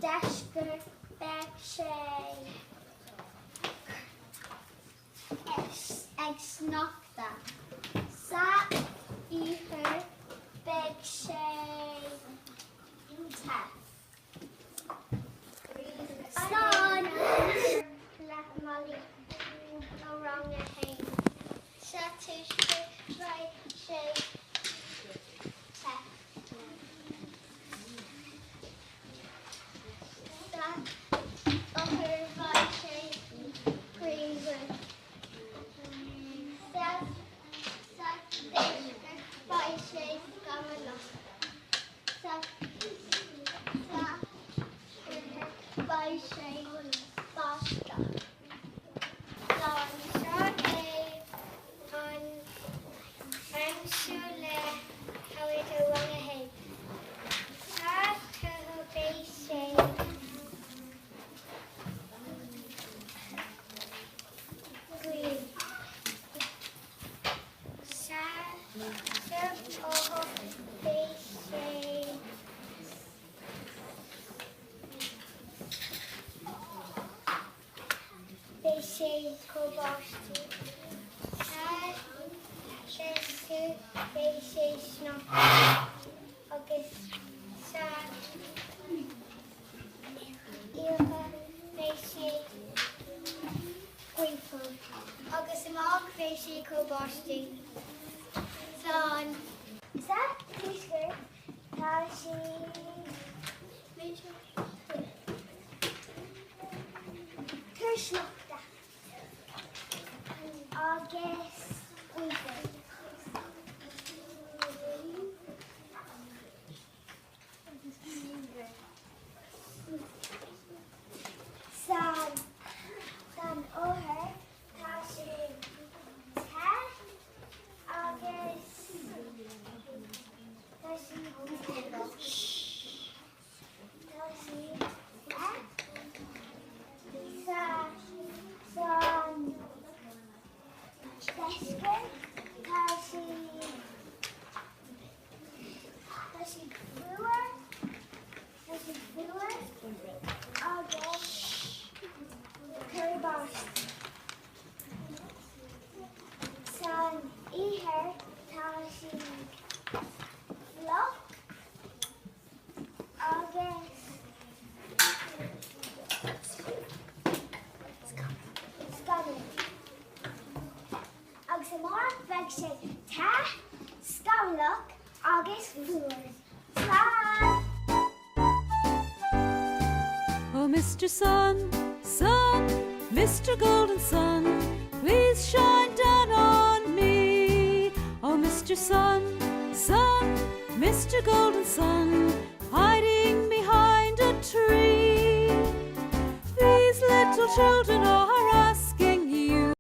Deiscear beag sé ag sneachta. Sa oíche beag sé te. Slán le Molly nó rang a hain. Sa tuisce beag sé te. Sa other beag sé greenwood. Sa deiscear beag sé gamarach. Sa beag sé basta. Slán seo an anseo le chabhaid ó rang a hain. Sa tuathail beag sé green. Sa tuathail beag sé cóbáistí. Sa deiscear beag sé sneachta. Agus sa oíche beag sé ghaoifil. Agus amach beag sé cóbáistí. Slán. Sa tuiscear tá sí tar sneachta. Agus ghaoifil. San óthair tá sí te agus tá sí san deiscear tá sí fuair agus cúrbáist. San oíche tá sí loch agus scanner. Agus amach beag sé te, scanlach agus fuair. Slán. Oh, Mr. Sun, Sun, Mr. Golden Sun, please shine down on me. Oh, Mr. Sun, Sun, Mr. Golden Sun,